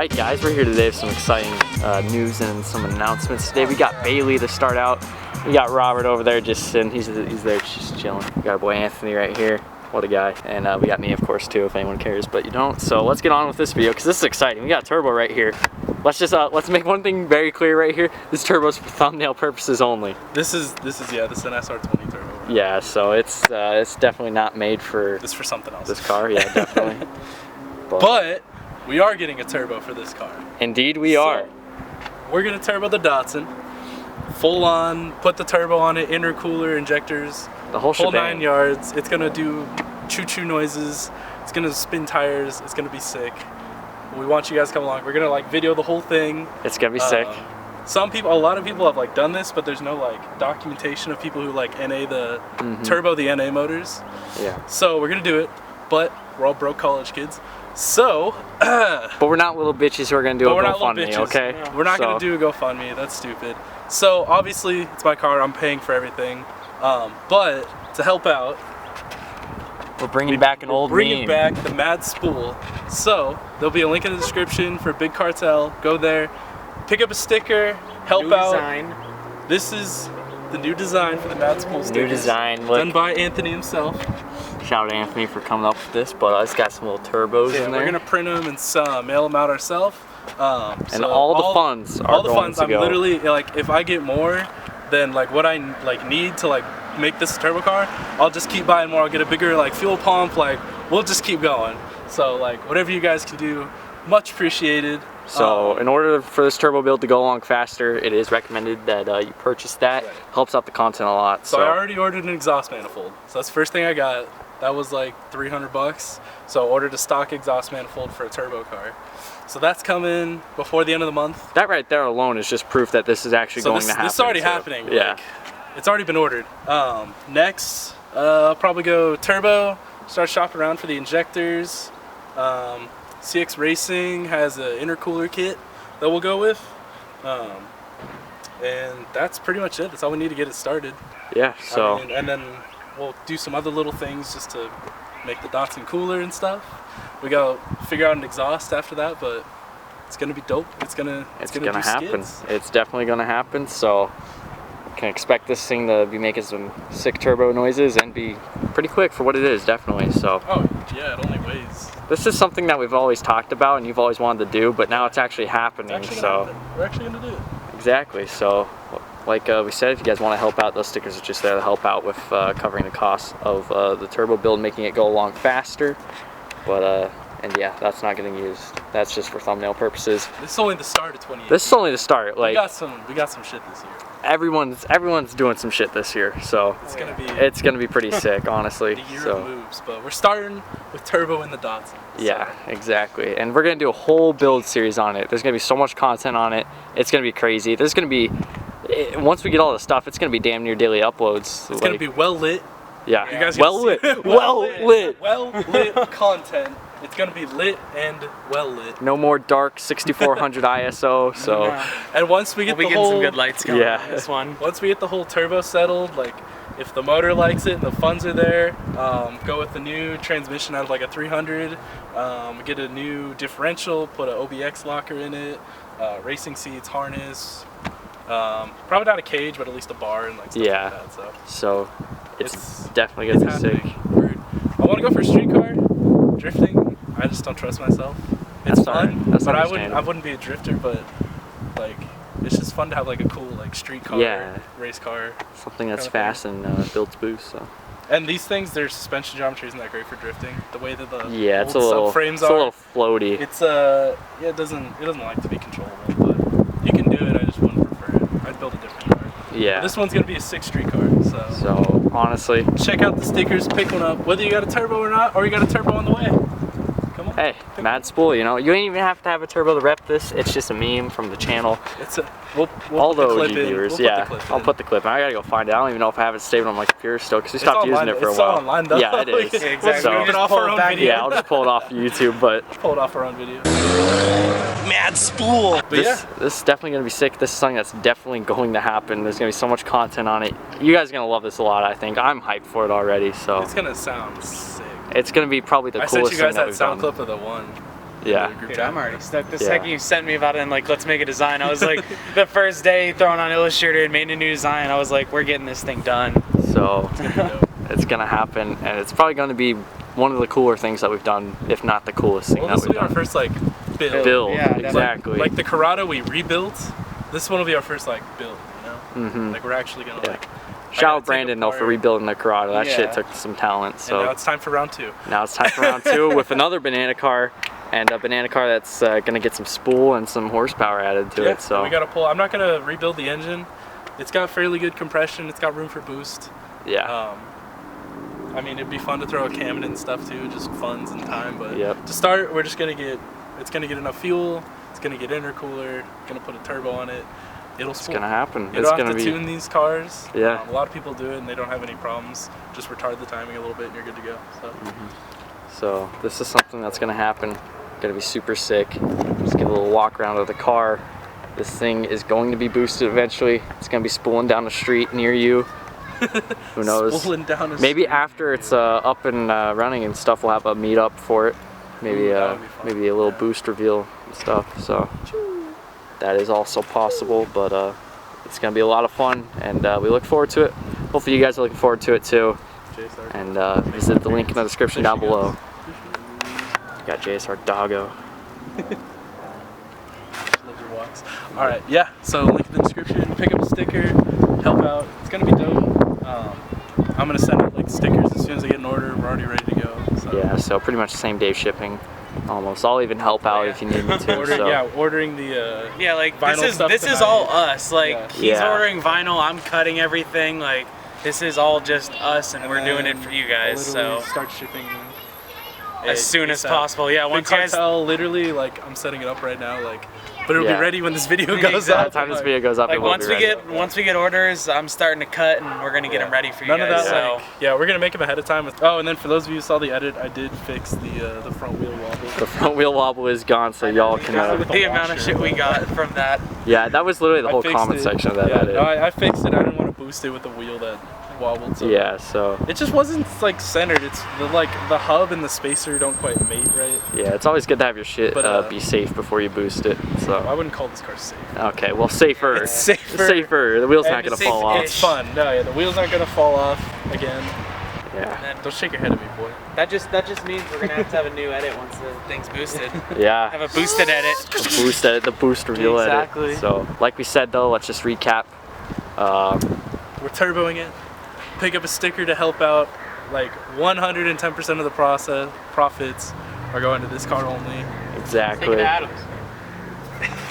Alright guys, we're here today with some exciting news and some announcements. Today we got Bailey to start out. We got Robert over there just sitting, he's there just chilling. We got our boy Anthony right here, what a guy. And we got me of course too, if anyone cares, but you don't. So let's get on with this video, because this is exciting. We got a turbo right here. Let's make one thing very clear right here. This turbo's for thumbnail purposes only. This is an SR20 turbo. Right? Yeah, so it's definitely not made for... This for something else. This car, yeah, definitely. But we are getting a turbo for this car. Indeed we are. We're gonna turbo the Datsun. Full on, put the turbo on it, intercooler, injectors, the whole full shebang. 9 yards. It's gonna do choo-choo noises. It's gonna spin tires. It's gonna be sick. We want you guys to come along. We're gonna like video the whole thing. It's gonna be sick. A lot of people have like done this, but there's no like documentation of people who like NA the turbo the NA motors. Yeah. So we're gonna do it, but we're all broke college kids. So, but we're not little bitches who are gonna do a GoFundMe, okay? Yeah. We're not gonna do a GoFundMe. That's stupid. So obviously it's my car. I'm paying for everything. But to help out, we're bringing back an old meme. Bringing back the Mad Spool. So there'll be a link in the description for Big Cartel. Go there, pick up a sticker, help out. Design. This is the new design for the Mad Spool stickers. New design, look. Done by Anthony himself. Shout out to Anthony for coming up with this, but it's got some little turbos in there. We're gonna print them and mail them out ourselves. And so all the funds are going to go. I'm literally like, if I get more than like what I like need to like make this a turbo car, I'll just keep buying more. I'll get a bigger like fuel pump. Like we'll just keep going. So like whatever you guys can do, much appreciated. So in order for this turbo build to go along faster, it is recommended that you purchase that. Right. Helps out the content a lot. So I already ordered an exhaust manifold. So that's the first thing I got. That was like 300 bucks. So I ordered a stock exhaust manifold for a turbo car. So that's coming before the end of the month. That right there alone is just proof that this is actually going to happen. This is already happening. Yeah. Like, it's already been ordered. Next, I'll probably go turbo, start shopping around for the injectors. CX Racing has an intercooler kit that we'll go with. And that's pretty much it. That's all we need to get it started. Yeah, so. And then we'll do some other little things just to make the Datsun cooler and stuff. We gotta figure out an exhaust after that, but it's gonna be dope. It's gonna happen. Skids. It's definitely gonna happen. So you can expect this thing to be making some sick turbo noises and be pretty quick for what it is, definitely. So. Oh yeah, it only weighs. This is something that we've always talked about and you've always wanted to do, but now it's actually happening. We're actually gonna do it. Exactly. So. Like we said, if you guys want to help out, those stickers are just there to help out with covering the cost of the turbo build, making it go along faster. But and yeah, that's not getting used. That's just for thumbnail purposes. This is only the start of 2018. This is only the start. Like we got some shit this year. Everyone's doing some shit this year, so it's gonna be pretty sick, honestly. The year of moves, but we're starting with turbo in the Datsun. Yeah, exactly. And we're gonna do a whole build series on it. There's gonna be so much content on it. It's gonna be crazy. There's gonna be once we get all the stuff, it's gonna be damn near daily uploads. It's gonna be well lit. Yeah, you guys well lit. Well lit content. It's gonna be lit and well lit. No more dark 6400 ISO. So, and once we get we'll be getting some good lights going on this one. Once we get the whole turbo settled, like if the motor likes it and the funds are there, go with the new transmission out of like a 300. Get a new differential, put an OBX locker in it, racing seats, harness. Probably not a cage, but at least a bar and like stuff like that. So it's definitely gonna be sick. I want to go for street car drifting. I just don't trust myself. It's fun, but I wouldn't be a drifter. But like, it's just fun to have like a cool like street car, race car, something that's fast and builds boost. So. And these things, their suspension geometry isn't that great for drifting. The way that the it's a little floaty. It's it doesn't like to be controllable, but you can do it. I just wouldn't prefer it. I'd build a different car. Yeah. But this one's gonna be a 6 street car. So honestly, check out the stickers, pick one up, whether you got a turbo or not, or you got a turbo on the way. Come on. Hey, Mad Spool, you know, you ain't even have to have a turbo to rep this. It's just a meme from the channel. We'll all the OG viewers, I'll put the clip in. I gotta go find it. I don't even know if I have it saved on my computer still, because we stopped using it for a while. It's all online though. Yeah, it is. Exactly. So, yeah, I'll just pull it off YouTube, but pull it off our own video. Mad Spool. This is definitely gonna be sick. This is something that's definitely going to happen. There's gonna be so much content on it. You guys are gonna love this a lot, I think. I'm hyped for it already. So it's gonna sound sick. It's gonna be probably the coolest thing that we've done. I sent you guys that sound clip of the one. Yeah. the group Dude, chat. I'm already stuck. The Yeah. second you sent me about it and like, let's make a design, I was like, the first day throwing on Illustrator and made a new design, I was like, we're getting this thing done. So Dope. it's gonna happen, and it's probably gonna be one of the cooler things that we've done, if not the coolest thing Well, that this will we've be our done. first like build. Build, Yeah, definitely. exactly. Like the Corrado we rebuilt. This one will be our first like build. You know. Mhm. Like we're actually gonna Yeah. like. Shout out take Brandon though for apart- rebuilding the Corrado. That Yeah. shit took some talent. And So now it's time for round 2. now it's time for round 2 with another banana car, and a banana car that's gonna get some spool and some horsepower added to it. So we gotta pull. I'm not gonna rebuild the engine. It's got fairly good compression. It's got room for boost. yeah, I mean, it'd be fun to throw a cam in and stuff too, just funds and time. But Yep. to start, we're just gonna get. It's gonna get enough fuel. It's gonna get intercooler. Gonna put a turbo on it. It'll it's spool. gonna happen. You It's don't have gonna to be tune these cars. Yeah. A lot of people do it and they don't have any problems. Just retard the timing a little bit and you're good to go. So. So this is something that's gonna happen. Gonna be super sick. Just get a little walk around of the car. This thing is going to be boosted eventually. It's gonna be spooling down the street near you. Who knows? Spooling down a Maybe street. after it's up and running and stuff, we'll have a meetup for it. Maybe Ooh, that would be fun. maybe a little Yeah. boost reveal and stuff. So that is also possible, but it's gonna be a lot of fun, and we look forward to it. Hopefully you guys are looking forward to it too. JSR. And visit the link in the description down below. Got JSR Doggo. Love your walks. All right, yeah. So link in the description. Pick up a sticker. Help out. It's gonna be dope. I'm gonna send out like stickers as soon as I get an order. We're already ready to go. So. Yeah, so pretty much same day shipping, almost. I'll even help out if you need me to. Ordering, so. yeah, ordering the. Yeah, like Vinyl this stuff is tonight. all us. Like Yeah. he's Yeah. ordering vinyl, I'm cutting everything. Like this is all just us, and we're doing it for you guys. Literally So start shipping as soon as ASAP. possible. Yeah, Big once you guys. Cartel, literally, like I'm setting it up right now, like, but it'll Yeah. be ready when this video goes Exactly. By up. the time this like, video goes up, Like it will once be we ready. get orders, I'm starting to cut, and we're gonna get them ready for you None guys. of that, So like, yeah, we're gonna make them ahead of time. Oh, and then for those of you who saw the edit, I did fix the front wheel wobble. The front wheel wobble is gone, so y'all can. the amount of shit we got from that. Yeah, that was literally the I whole fixed comment it. section of that Yeah, edit. no, I fixed it. I didn't want to boost it with the wheel that wobbled. So Yeah, so it just wasn't like centered. It's the hub and the spacer don't quite mate right. yeah, it's always good to have your shit But, be safe before you boost it. I So wouldn't call this car safe. okay, well safer. It's safer. Safer. The wheel's And not gonna it's fall safe- off. It's fun. No, yeah, the wheel's not gonna fall off again. Yeah, Don't shake your head at me, boy. That just means we're gonna have to have a new edit once the thing's boosted. yeah. Have a boosted edit. The boost edit, the boost reveal Exactly. edit. So like we said though, let's just recap. We're turboing it. Pick up a sticker to help out. Like 110% of the profits are going to this car only. Exactly. Adams.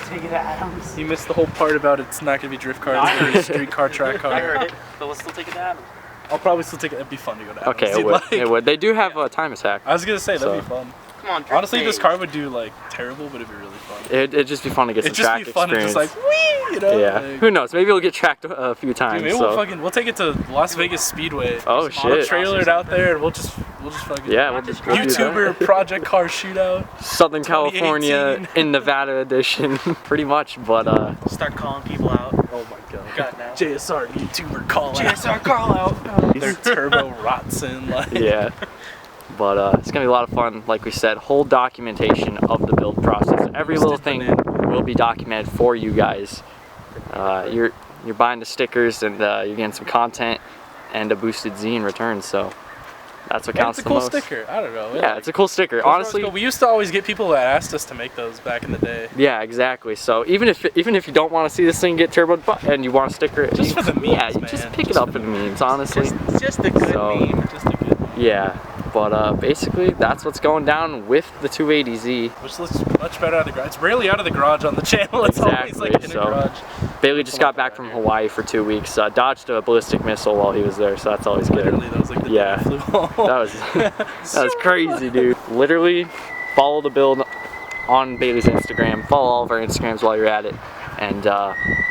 Take it to Adams. You missed the whole part about it's not gonna be drift car, it's gonna be street car, track car. I heard it, but we'll still take it to Adams. I'll probably still take it. It'd be fun to go to Adams. Okay, it Dude, would. like- It would. They do have a time attack. I was gonna say that'd So. be fun. Come on, Honestly, this car would do like terrible, but it'd be really fun. It'd just be fun to get some It'd just track be fun experience. to just like whee, you know? yeah. Like, Who knows? Maybe we'll get tracked a few times. dude, maybe so. we'll take it to Las Vegas Speedway. Oh We'll shit. trailer it out there, and we'll just fucking Yeah, we'll do that. YouTuber project car shootout. Southern 2018. California in Nevada edition, pretty much. But Start calling people out. Oh my god. Got now. JSR YouTuber call JSR call out. Their turbo Rotson like. yeah. But it's gonna be a lot of fun. Like we said, whole documentation of the build process. Every little thing will be documented for you guys. You're buying the stickers and you're getting some content and a boosted zine return. So that's what And counts it's a the cool most. sticker. I don't know. Yeah, it's a cool sticker. Honestly, we used to always get people that asked us to make those back in the day. yeah, exactly. So even if you don't want to see this thing get turboed and you want a sticker, Just for the memes, yeah, you man. just pick it Just up for in the memes. Honestly, Just a good So- meme. Just a good, yeah. But basically, that's what's going down with the 280Z. which looks much better out of the garage. It's rarely out of the garage on the channel. It's always like in Exactly, a so- garage. Bailey just got back from Hawaii for 2 weeks. Dodged a ballistic missile while he was there, so that's always good. Literally, that was like the Yeah. day I flew home. That was that was crazy, dude. Literally, follow the build on Bailey's Instagram. Follow all of our Instagrams while you're at it. And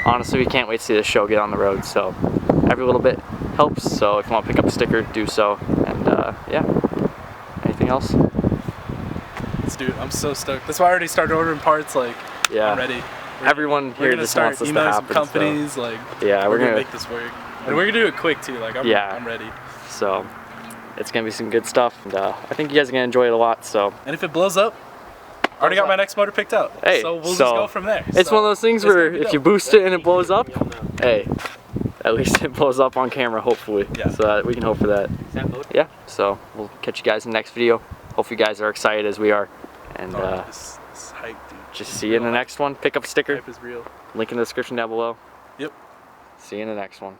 honestly, we can't wait to see this show get on the road. So every little bit helps. So if you want to pick up a sticker, do so. And yeah. Anything else? Let's do it. I'm so stoked. That's why I already started ordering parts. Like, Yeah. I'm ready. Everyone We're here gonna just start wants this to emailing some happen. companies. Like, Yeah, we're gonna make this work, and we're gonna do it quick too. Like, I'm ready. So it's gonna be some good stuff. And I think you guys are gonna enjoy it a lot. So And if it blows up, Already got my next motor picked out. Hey, so we'll just go from there. It's one of those things it's where gonna be if you dope. boost it and it blows up, hey, at least it blows up on camera, hopefully. Yeah. So that we can hope for that. Yeah. So we'll catch you guys in the next video. Hope you guys are excited as we are. And This hype, dude. just see you in the next one. Pick up a sticker. Hype is real. Link in the description down below. Yep. See you in the next one.